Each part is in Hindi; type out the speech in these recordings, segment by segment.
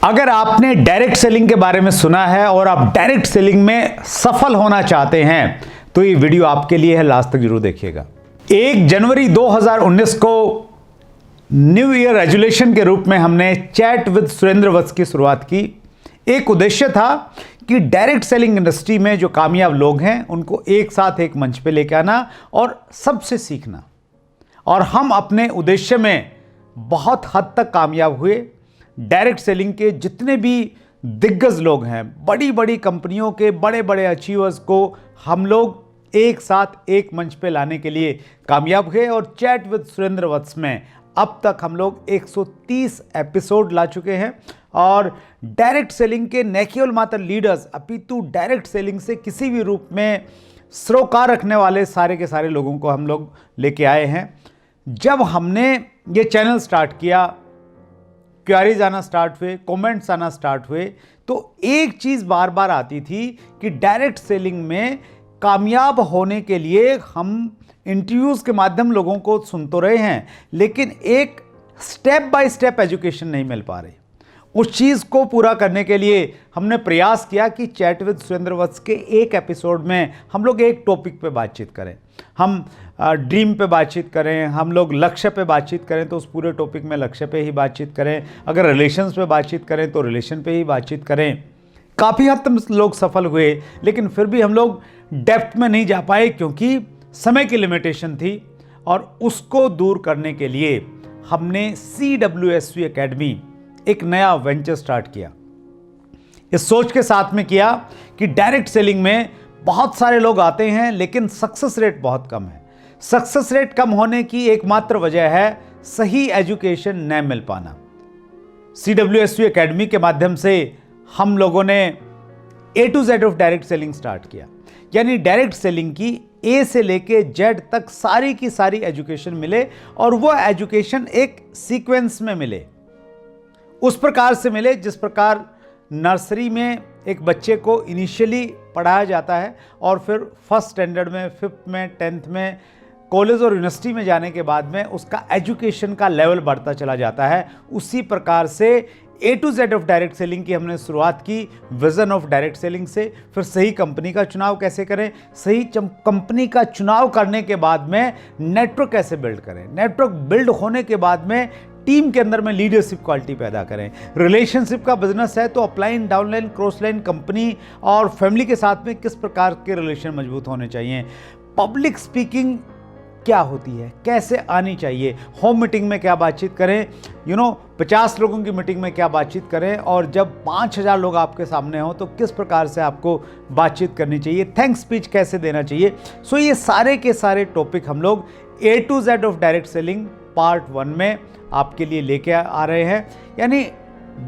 अगर आपने डायरेक्ट सेलिंग के बारे में सुना है और आप डायरेक्ट सेलिंग में सफल होना चाहते हैं तो ये वीडियो आपके लिए है, लास्ट तक जरूर देखिएगा। 1 जनवरी 2019 को न्यू ईयर रेजोल्यूशन के रूप में हमने चैट विद सुरेंद्र वत्स की शुरुआत की। एक उद्देश्य था कि डायरेक्ट सेलिंग इंडस्ट्री में जो कामयाब लोग हैं उनको एक साथ एक मंच पे लेके आना और सबसे सीखना। और हम अपने उद्देश्य में बहुत हद तक कामयाब हुए। डायरेक्ट सेलिंग के जितने भी दिग्गज लोग हैं, बड़ी बड़ी कंपनियों के बड़े बड़े अचीवर्स को हम लोग एक साथ एक मंच पे लाने के लिए कामयाब हुए। और चैट विद सुरेंद्र वत्स में अब तक हम लोग 130 एपिसोड ला चुके हैं। और डायरेक्ट सेलिंग के न केवल मात्र लीडर्स अपितु डायरेक्ट सेलिंग से किसी भी रूप में सरोकार रखने वाले सारे के सारे लोगों को हम लोग लेके आए हैं। जब हमने ये चैनल स्टार्ट किया, क्वेरीज आना स्टार्ट हुए, कमेंट्स आना स्टार्ट हुए, तो एक चीज़ बार बार आती थी कि डायरेक्ट सेलिंग में कामयाब होने के लिए हम इंटरव्यूज़ के माध्यम लोगों को सुन तो रहे हैं, लेकिन एक स्टेप बाय स्टेप एजुकेशन नहीं मिल पा रही। उस चीज़ को पूरा करने के लिए हमने प्रयास किया कि चैट विद सुरेंद्र वत्स के एक एपिसोड में हम लोग एक टॉपिक पे बातचीत करें। हम ड्रीम पे बातचीत करें, हम लोग लक्ष्य पे बातचीत करें तो उस पूरे टॉपिक में लक्ष्य पे ही बातचीत करें। अगर रिलेशंस पे बातचीत करें तो रिलेशन पे ही बातचीत करें। काफ़ी हद तक लोग सफल हुए, लेकिन फिर भी हम लोग डेप्थ में नहीं जा पाए क्योंकि समय की लिमिटेशन थी। और उसको दूर करने के लिए हमने CWSV एकेडमी एक नया वेंचर स्टार्ट किया। इस सोच के साथ में किया कि डायरेक्ट सेलिंग में बहुत सारे लोग आते हैं लेकिन सक्सेस रेट बहुत कम है। सक्सेस रेट कम होने की एकमात्र वजह है सही एजुकेशन न मिल पाना। CWSV एकेडमी के माध्यम से हम लोगों ने A to Z of direct selling start किया, यानी डायरेक्ट सेलिंग की A से लेके Z तक सारी की सारी एजुकेशन मिले और वो एजुकेशन एक सीक्वेंस में मिले, उस प्रकार से मिले जिस प्रकार नर्सरी में एक बच्चे को इनिशियली पढ़ाया जाता है और फिर फर्स्ट स्टैंडर्ड में, 5th में, 10th में, कॉलेज और यूनिवर्सिटी में जाने के बाद में उसका एजुकेशन का लेवल बढ़ता चला जाता है। उसी प्रकार से A to Z of direct selling की हमने शुरुआत की विजन ऑफ डायरेक्ट सेलिंग से। फिर सही कंपनी का चुनाव कैसे करें, सही कंपनी का चुनाव करने के बाद में नेटवर्क कैसे बिल्ड करें, नेटवर्क बिल्ड होने के बाद में टीम के अंदर में लीडरशिप क्वालिटी पैदा करें। रिलेशनशिप का बिजनेस है तो upline, downline, cross line, company और फैमिली के साथ में किस प्रकार के रिलेशन मजबूत होने चाहिए। पब्लिक स्पीकिंग क्या होती है, कैसे आनी चाहिए, होम मीटिंग में क्या बातचीत करें, 50 लोगों की मीटिंग में क्या बातचीत करें, और जब 5000 लोग आपके सामने हो तो किस प्रकार से आपको बातचीत करनी चाहिए, थैंक्स स्पीच कैसे देना चाहिए। सो ये सारे के सारे टॉपिक हम लोग A to Z of direct selling part 1 में आपके लिए लेके आ रहे हैं। यानी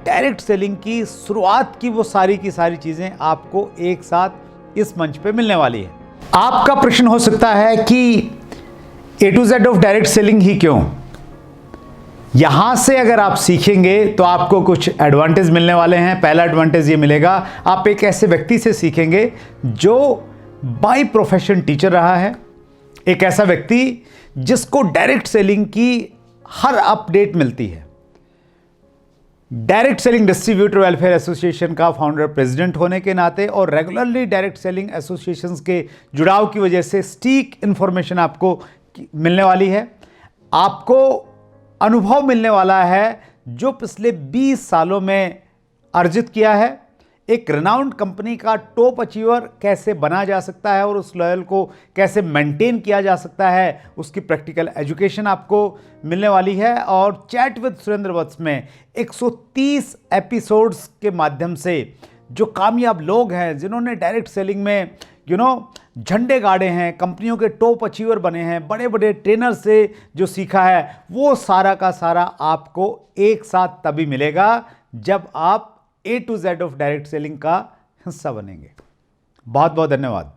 डायरेक्ट सेलिंग की शुरुआत की वो सारी की सारी चीज़ें आपको एक साथ इस मंच पे मिलने वाली है। आपका प्रश्न हो सकता है कि A to Z of direct selling ही क्यों? यहां से अगर आप सीखेंगे तो आपको कुछ एडवांटेज मिलने वाले हैं। पहला एडवांटेज ये मिलेगा, आप एक ऐसे व्यक्ति से सीखेंगे जो बाय प्रोफेशन टीचर रहा है, एक ऐसा व्यक्ति जिसको डायरेक्ट सेलिंग की हर अपडेट मिलती है। Direct selling distributor welfare association का फाउंडर प्रेसिडेंट होने के नाते और रेगुलरली डायरेक्ट सेलिंग एसोसिएशंस के जुड़ाव की वजह से सटीक इंफॉर्मेशन आपको मिलने वाली है। आपको अनुभव मिलने वाला है जो पिछले 20 सालों में अर्जित किया है। एक रिनाउंड कंपनी का टॉप अचीवर कैसे बना जा सकता है और उस लेवल को कैसे मेंटेन किया जा सकता है, उसकी प्रैक्टिकल एजुकेशन आपको मिलने वाली है। और चैट विद सुरेंद्र वत्स में 130 एपिसोड्स के माध्यम से जो कामयाब लोग हैं, जिन्होंने डायरेक्ट सेलिंग में झंडे गाड़े हैं, कंपनियों के टॉप अचीवर बने हैं, बड़े बड़े ट्रेनर से जो सीखा है, वो सारा का सारा आपको एक साथ तभी मिलेगा जब आप A to Z of direct selling का हिस्सा बनेंगे। बहुत बहुत धन्यवाद।